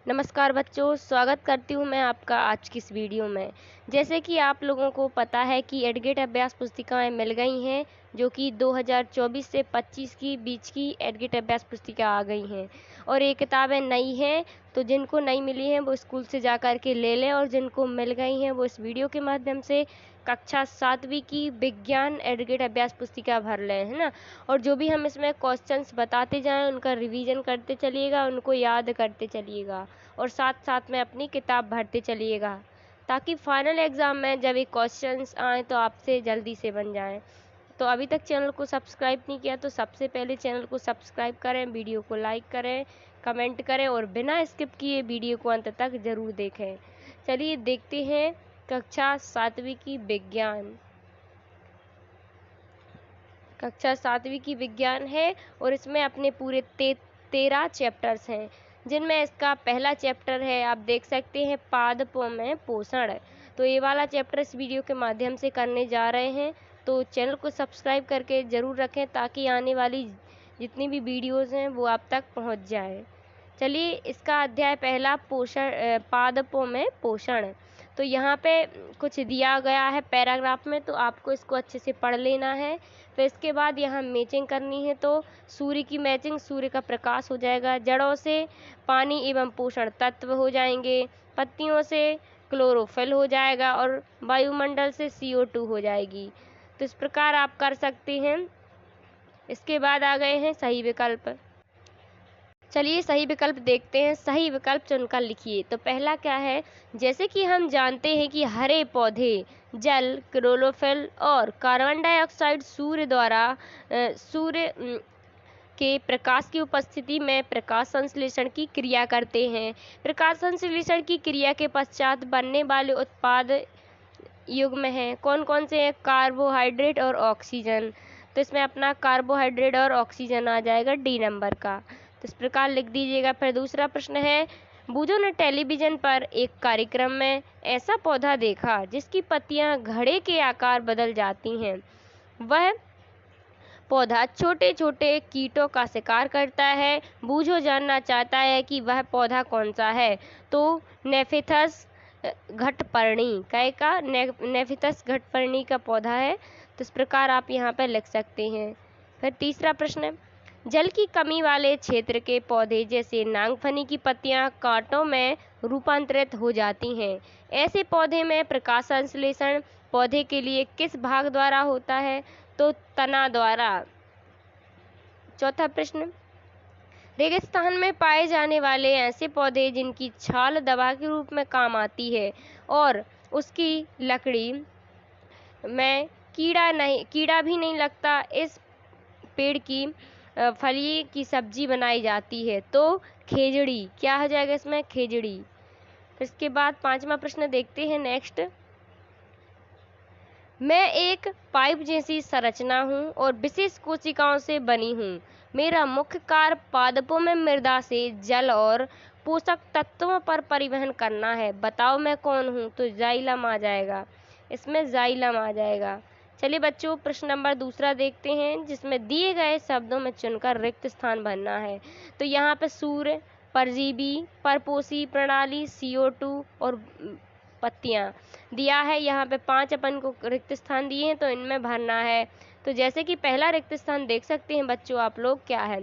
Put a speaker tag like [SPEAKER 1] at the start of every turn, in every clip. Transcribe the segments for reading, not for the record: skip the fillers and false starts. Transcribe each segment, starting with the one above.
[SPEAKER 1] नमस्कार बच्चों, स्वागत करती हूँ मैं आपका आज की इस वीडियो में। जैसे कि आप लोगों को पता है कि एडगेट अभ्यास पुस्तिकाएं मिल गई हैं, जो कि 2024 से 25 की बीच की एडगेट अभ्यास पुस्तिका आ गई हैं और ये किताबें नई हैं। तो जिनको नहीं मिली हैं वो स्कूल से जा कर के ले लें, और जिनको मिल गई हैं वो इस वीडियो के माध्यम से कक्षा 7वीं की विज्ञान एडगेट अभ्यास पुस्तिका भर लें, है ना। और जो भी हम इसमें क्वेश्चंस बताते जाएं उनका रिवीजन करते चलिएगा, उनको याद करते चलिएगा और साथ साथ में अपनी किताब भरते चलिएगा, ताकि फाइनल एग्ज़ाम में जब ये क्वेश्चंस आएँ तो आपसे जल्दी से बन जाएं। तो अभी तक चैनल को सब्सक्राइब नहीं किया तो सबसे पहले चैनल को सब्सक्राइब करें, वीडियो को लाइक करें, कमेंट करें और बिना स्किप किए वीडियो को अंत तक ज़रूर देखें। चलिए देखते हैं कक्षा 7वीं की विज्ञान। कक्षा 7वीं की विज्ञान है और इसमें अपने पूरे 13 चैप्टर्स हैं, जिनमें इसका पहला चैप्टर है, आप देख सकते हैं, पादपों में पोषण। तो ये वाला चैप्टर इस वीडियो के माध्यम से करने जा रहे हैं। तो चैनल को सब्सक्राइब करके ज़रूर रखें, ताकि आने वाली जितनी भी वीडियोज़ हैं वो आप तक पहुंच जाए। चलिए, इसका अध्याय पहला पोषण, पादपों में पोषण। तो यहाँ पे कुछ दिया गया है पैराग्राफ में, तो आपको इसको अच्छे से पढ़ लेना है। फिर इसके बाद यहाँ मैचिंग करनी है, तो सूर्य की मैचिंग, सूर्य का प्रकाश हो जाएगा, जड़ों से पानी एवं पोषण तत्व हो जाएंगे, पत्तियों से क्लोरोफिल हो जाएगा और वायुमंडल से CO2 हो जाएगी। तो इस प्रकार आप कर सकते हैं। इसके बाद आ गए हैं सही विकल्प। चलिए सही विकल्प देखते हैं। सही विकल्प चुनकर लिखिए। तो पहला क्या है, जैसे कि हम जानते हैं कि हरे पौधे जल, क्लोरोफिल और कार्बन डाइऑक्साइड सूर्य के प्रकाश की उपस्थिति में प्रकाश संश्लेषण की क्रिया करते हैं। प्रकाश संश्लेषण की क्रिया के पश्चात बनने वाले उत्पाद युग्म हैं। कौन कौन से हैं? कार्बोहाइड्रेट और ऑक्सीजन। तो इसमें अपना कार्बोहाइड्रेट और ऑक्सीजन आ जाएगा डी नंबर का। तो इस प्रकार लिख दीजिएगा। फिर दूसरा प्रश्न है, बूझो ने टेलीविजन पर एक कार्यक्रम में ऐसा पौधा देखा जिसकी पत्तियां घड़े के आकार बदल जाती हैं। वह पौधा छोटे छोटे कीटों का शिकार करता है। बूझो जानना चाहता है कि वह पौधा कौन सा है। तो नेफिथस घटपर्णी नेफिथस घटपर्णी का पौधा है। तो इस प्रकार आप यहाँ पर लिख सकते हैं। फिर तीसरा प्रश्न, जल की कमी वाले क्षेत्र के पौधे जैसे नागफनी की पत्तियां कांटों में रूपांतरित हो जाती हैं। ऐसे पौधे में प्रकाश संश्लेषण पौधे के लिए किस भाग द्वारा होता है? तो तना द्वारा। चौथा प्रश्न, रेगिस्तान में पाए जाने वाले ऐसे पौधे जिनकी छाल दवा के रूप में काम आती है और उसकी लकड़ी में कीड़ा भी नहीं लगता, इस पेड़ की फली की सब्जी बनाई जाती है। तो खेजड़ी। क्या हो जाएगा इसमें? खेजड़ी। इसके बाद पांचवा प्रश्न देखते हैं नेक्स्ट। मैं एक पाइप जैसी संरचना हूँ और विशेष कोशिकाओं से बनी हूँ। मेरा मुख्य कार्य पादपों में मृदा से जल और पोषक तत्वों पर परिवहन करना है। बताओ मैं कौन हूँ? तो जाइलम आ जाएगा, इसमें जाइलम आ जाएगा। चलिए बच्चों, प्रश्न नंबर दूसरा देखते हैं, जिसमें दिए गए शब्दों में चुनकर रिक्त स्थान भरना है। तो यहाँ पे सूर्य, परजीवी, परपोषी प्रणाली, CO2 और पत्तियाँ दिया है। यहाँ पे 5 अपन को रिक्त स्थान दिए हैं, तो इनमें भरना है। तो जैसे कि पहला रिक्त स्थान देख सकते हैं बच्चों आप लोग, क्या है?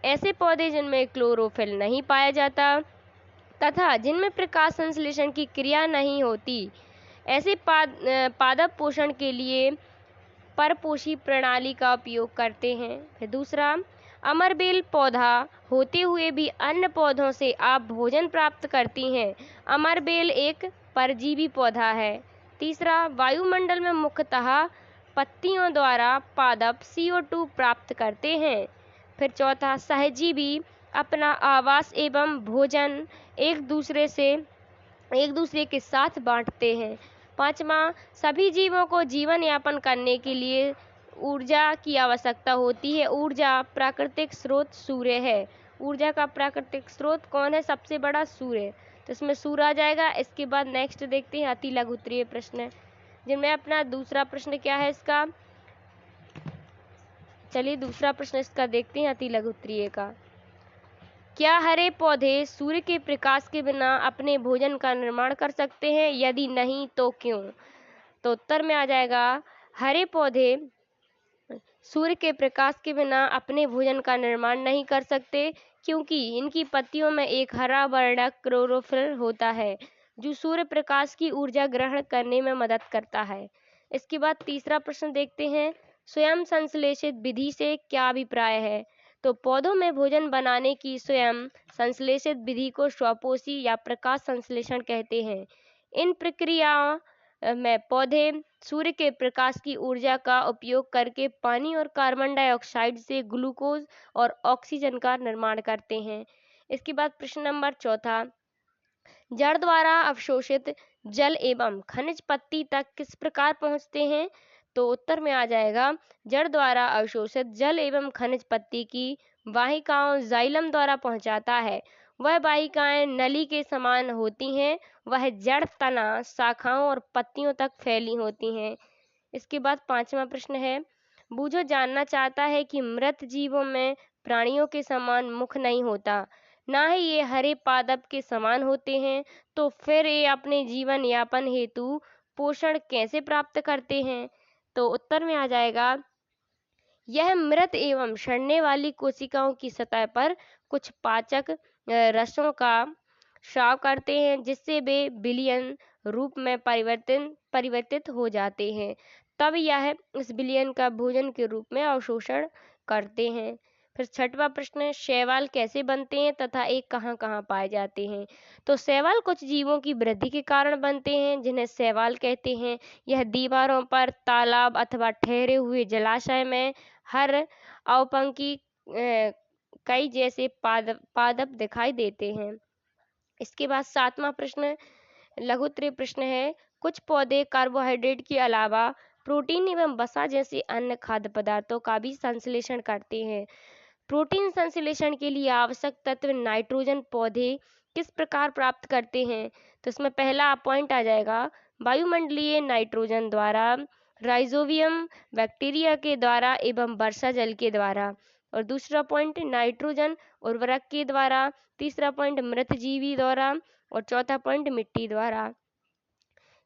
[SPEAKER 1] ऐसे पौधे जिनमें क्लोरोफिल नहीं पाया जाता तथा जिनमें प्रकाश संश्लेषण की क्रिया नहीं होती, ऐसे पादप पोषण के लिए परपोषी प्रणाली का उपयोग करते हैं। फिर दूसरा, अमरबेल पौधा होते हुए भी अन्य पौधों से आप भोजन प्राप्त करती हैं। अमरबेल एक परजीवी पौधा है। तीसरा, वायुमंडल में मुख्यतः पत्तियों द्वारा पादप CO2 प्राप्त करते हैं। फिर चौथा, सहजीवी अपना आवास एवं भोजन एक दूसरे के साथ बांटते हैं। पांचवा, सभी जीवों को जीवन यापन करने के लिए ऊर्जा की आवश्यकता होती है। ऊर्जा प्राकृतिक स्रोत सूर्य है। ऊर्जा का प्राकृतिक स्रोत कौन है? सबसे बड़ा सूर्य। तो इसमें सूर्य आ जाएगा। इसके बाद नेक्स्ट देखते हैं अति लघु उत्तरीय प्रश्न, जिनमें अपना दूसरा प्रश्न क्या है इसका। चलिए दूसरा प्रश्न इसका देखते हैं, अति लघु उत्तरीय का। क्या हरे पौधे सूर्य के प्रकाश के बिना अपने भोजन का निर्माण कर सकते हैं? यदि नहीं तो क्यों? तो उत्तर में आ जाएगा हरे पौधे सूर्य के प्रकाश के बिना अपने भोजन का निर्माण नहीं कर सकते, क्योंकि इनकी पत्तियों में एक हरा वर्णक क्लोरोफिल होता है जो सूर्य प्रकाश की ऊर्जा ग्रहण करने में मदद करता है। इसके बाद तीसरा प्रश्न देखते हैं, स्वयं संश्लेषित विधि से क्या अभिप्राय है? तो पौधों में भोजन बनाने की स्वयं संश्लेषित विधि को स्वपोषी या प्रकाश संश्लेषण कहते हैं। इन प्रक्रियाओं में पौधे सूर्य के प्रकाश की ऊर्जा का उपयोग करके पानी और कार्बन डाइऑक्साइड से ग्लूकोज और ऑक्सीजन का निर्माण करते हैं। इसके बाद प्रश्न नंबर चौथा, जड़ द्वारा अवशोषित जल एवं खनिज पत्ती तक किस प्रकार पहुंचते हैं? तो उत्तर में आ जाएगा जड़ द्वारा अवशोषित जल एवं खनिज पत्ती की वाहिकाओं जाइलम द्वारा पहुंचाता है। वह वाहिकाएं नली के समान होती हैं। वह जड़ तना शाखाओं और पत्तियों तक फैली होती हैं। इसके बाद पांचवा प्रश्न है, बूझो जानना चाहता है कि मृत जीवों में प्राणियों के समान मुख नहीं होता, ना ही ये हरे पादप के समान होते हैं, तो फिर ये अपने जीवन यापन हेतु पोषण कैसे प्राप्त करते हैं? तो उत्तर में आ जाएगा यह मृत एवं सड़ने वाली कोशिकाओं की सतह पर कुछ पाचक रसों का स्राव करते हैं, जिससे वे विलयन रूप में परिवर्तित हो जाते हैं। तब यह इस विलयन का भोजन के रूप में अवशोषण करते हैं। फिर छठवां प्रश्न है, शैवाल कैसे बनते हैं तथा एक कहाँ कहाँ पाए जाते हैं? तो शैवाल कुछ जीवों की वृद्धि के कारण बनते हैं, जिन्हें शैवाल कहते हैं। यह दीवारों पर, तालाब अथवा ठहरे हुए जलाशय में हर अवपंकी कई जैसे पादप दिखाई देते हैं। इसके बाद सातवां प्रश्न लघुत्तरीय प्रश्न है, कुछ पौधे कार्बोहाइड्रेट के अलावा प्रोटीन एवं वसा जैसे अन्य खाद्य पदार्थों का भी संश्लेषण करते हैं। प्रोटीन संश्लेषण के लिए आवश्यक तत्व नाइट्रोजन पौधे किस प्रकार प्राप्त करते हैं? तो इसमें पहला पॉइंट आ जाएगा वायुमंडलीय नाइट्रोजन द्वारा, राइजोबियम बैक्टीरिया के द्वारा एवं वर्षा जल के द्वारा। और दूसरा पॉइंट नाइट्रोजन उर्वरक के द्वारा, तीसरा पॉइंट मृत जीवी द्वारा और चौथा पॉइंट मिट्टी द्वारा।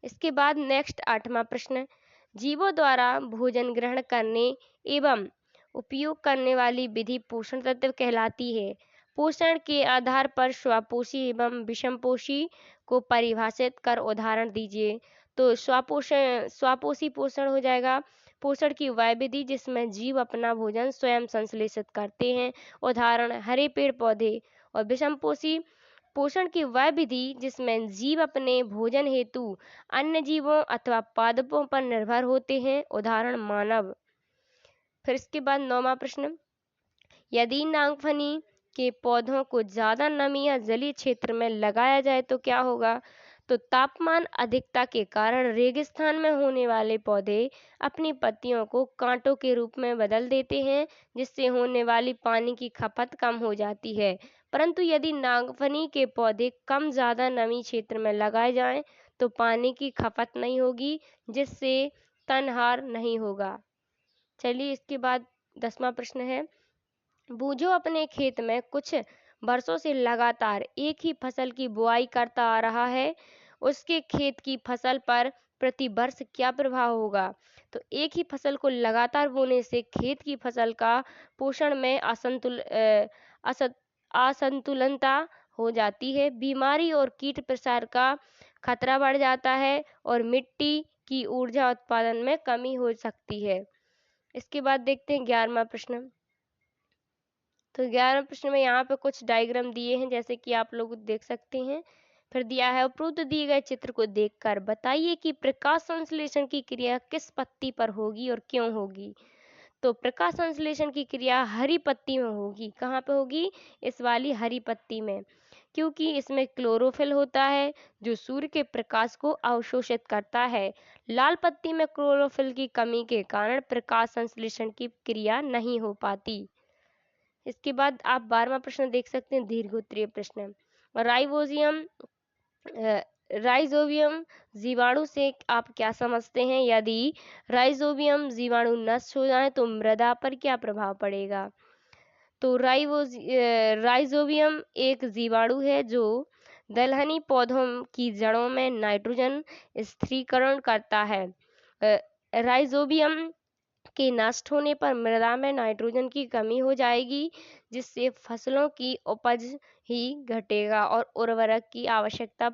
[SPEAKER 1] इसके बाद नेक्स्ट आठवां प्रश्न, जीवों द्वारा भोजन ग्रहण करने एवं उपयोग करने वाली विधि पोषण तत्व कहलाती है। पोषण के आधार पर स्वपोषी एवं विषमपोषी को परिभाषित कर उदाहरण दीजिए। तो स्वपोषी पोषण हो जाएगा पोषण की वह विधि जिसमें जीव अपना भोजन स्वयं संश्लेषित करते हैं, उदाहरण हरे पेड़ पौधे। और विषमपोषी पोषण की वह विधि जिसमें जीव अपने भोजन हेतु अन्य जीवों अथवा पादपों पर निर्भर होते हैं, उदाहरण मानव। फिर इसके बाद नौवां प्रश्न, यदि नागफनी के पौधों को ज्यादा नमी या जलीय क्षेत्र में लगाया जाए तो क्या होगा? तो तापमान अधिकता के कारण रेगिस्तान में होने वाले पौधे अपनी पत्तियों को कांटों के रूप में बदल देते हैं, जिससे होने वाली पानी की खपत कम हो जाती है। परंतु यदि नागफनी के पौधे कम ज्यादा नमी क्षेत्र में लगाए जाएं तो पानी की खपत नहीं होगी, जिससे तनहार नहीं होगा। चलिए इसके बाद 10वां प्रश्न है, बूझो अपने खेत में कुछ वर्षों से लगातार एक ही फसल की बुआई करता आ रहा है, उसके खेत की फसल पर प्रति वर्ष क्या प्रभाव होगा? तो एक ही फसल को लगातार बोने से खेत की फसल का पोषण में असंतुलनता हो जाती है, बीमारी और कीट प्रसार का खतरा बढ़ जाता है और मिट्टी की ऊर्जा उत्पादन में कमी हो सकती है। इसके बाद देखते हैं 11वां प्रश्न। तो 11वें प्रश्न में यहाँ पे कुछ डायग्राम दिए हैं, जैसे कि आप लोग देख सकते हैं। फिर दिया है उपरोक्त दिए गए चित्र को देखकर बताइए कि प्रकाश संश्लेषण की क्रिया किस पत्ती पर होगी और क्यों होगी? तो प्रकाश संश्लेषण की क्रिया हरी पत्ती में होगी। कहाँ पे होगी? इस वाली हरी पत्ती में, क्योंकि इसमें क्लोरोफिल होता है जो सूर्य के प्रकाश को अवशोषित करता है। लाल पत्ती में क्लोरोफिल की कमी के कारण प्रकाश संश्लेषण की क्रिया नहीं हो पाती। इसके बाद आप 12वां प्रश्न देख सकते हैं, दीर्घोत्तरीय प्रश्न। राइजोबियम जीवाणु से आप क्या समझते हैं? यदि राइजोबियम जीवाणु नष्ट हो जाए तो मृदा पर क्या प्रभाव पड़ेगा? तो राइजोबियम एक जीवाणु है जो दलहनी पौधों की जड़ों में नाइट्रोजन स्थिरीकरण करता है। राइजोबियम के नष्ट होने पर मृदा में नाइट्रोजन की कमी हो जाएगी, जिससे फसलों की उपज ही घटेगा और उर्वरक की आवश्यकता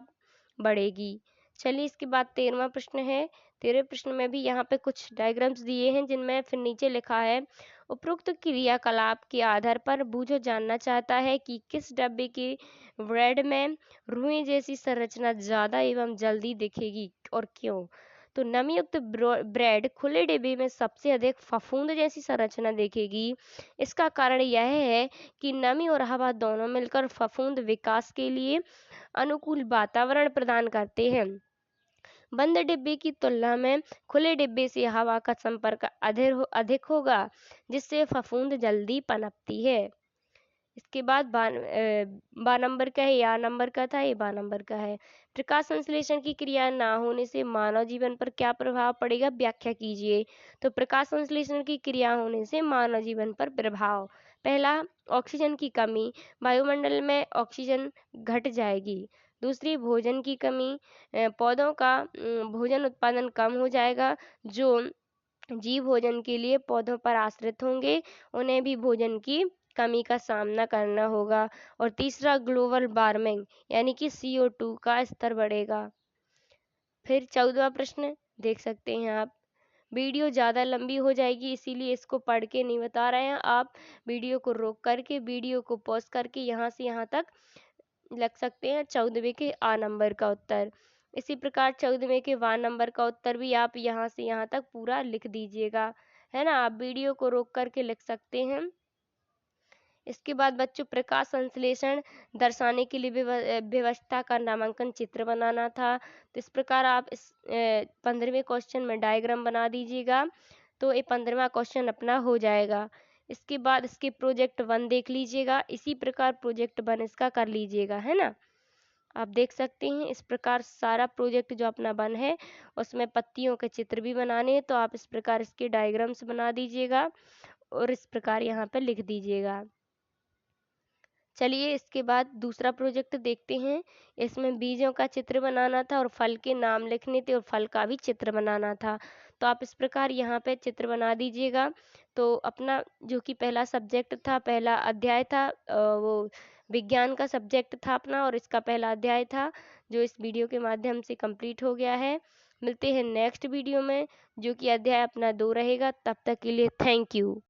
[SPEAKER 1] बढ़ेगी। चलिए इसके बाद 13वां प्रश्न है। 13वें प्रश्न में भी यहाँ पे कुछ डायग्राम्स दिए हैं, जिनमें फिर नीचे लिखा है उपरोक्त क्रियाकलाप के आधार पर बूझो जानना चाहता है कि किस डब्बे के ब्रेड में रुई जैसी संरचना ज़्यादा एवं जल्दी दिखेगी और क्यों। तो नमीयुक्त ब्रेड खुले डिब्बे में सबसे अधिक फफूंद जैसी संरचना देखेगी। इसका कारण यह है कि नमी और हवा दोनों मिलकर फफूंद विकास के लिए अनुकूल वातावरण प्रदान करते हैं। बंद डिब्बे की तुलना में खुले डिब्बे से हवा का संपर्क अधिक होगा, जिससे फफूंद जल्दी पनपती है। इसके बाद बा नंबर का है, या नंबर का था, ये बा नंबर का है। प्रकाश संश्लेषण की क्रिया ना होने से मानव जीवन पर क्या प्रभाव पड़ेगा, व्याख्या कीजिए। तो प्रकाश संश्लेषण की क्रिया होने से मानव जीवन पर प्रभाव, पहला ऑक्सीजन की कमी, वायुमंडल में ऑक्सीजन घट जाएगी। दूसरी भोजन की कमी, पौधों का भोजन उत्पादन कम हो जाएगा। जो जीव भोजन के लिए पौधों पर आश्रित होंगे, उन्हें भी भोजन की कमी का सामना करना होगा। और तीसरा ग्लोबल वार्मिंग यानी कि CO2 का स्तर बढ़ेगा। फिर 14वां प्रश्न देख सकते हैं आप। वीडियो ज़्यादा लंबी हो जाएगी, इसीलिए इसको पढ़ के नहीं बता रहे हैं। आप वीडियो को रोक करके, वीडियो को पॉज करके यहाँ से यहाँ तक लग सकते हैं 14वें के आ नंबर का उत्तर। इसी प्रकार 14वें के वां नंबर का उत्तर भी आप यहाँ से यहाँ तक पूरा लिख दीजिएगा, है ना। आप वीडियो को रोक करके लिख सकते हैं। इसके बाद बच्चों प्रकाश संश्लेषण दर्शाने के लिए व्यवस्था का नामांकन चित्र बनाना था। तो इस प्रकार आप इस 15वें क्वेश्चन में डायग्राम बना दीजिएगा, तो ये 15वां क्वेश्चन अपना हो जाएगा। इसके बाद इसके प्रोजेक्ट 1 देख लीजिएगा, इसी प्रकार प्रोजेक्ट 1 इसका कर लीजिएगा, है ना। आप देख सकते हैं इस प्रकार सारा प्रोजेक्ट जो अपना 1 है, उसमें पत्तियों के चित्र भी बनाने हैं। तो आप इस प्रकार इसके डायग्राम्स बना दीजिएगा और इस प्रकार यहाँ पर लिख दीजिएगा। चलिए इसके बाद दूसरा प्रोजेक्ट देखते हैं। इसमें बीजों का चित्र बनाना था और फल के नाम लिखने थे और फल का भी चित्र बनाना था। तो आप इस प्रकार यहाँ पे चित्र बना दीजिएगा। तो अपना जो कि पहला सब्जेक्ट था, पहला अध्याय था, वो विज्ञान का सब्जेक्ट था अपना, और इसका पहला अध्याय था जो इस वीडियो के माध्यम से कंप्लीट हो गया है। मिलते हैं नेक्स्ट वीडियो में, जो कि अध्याय अपना 2 रहेगा। तब तक के लिए थैंक यू।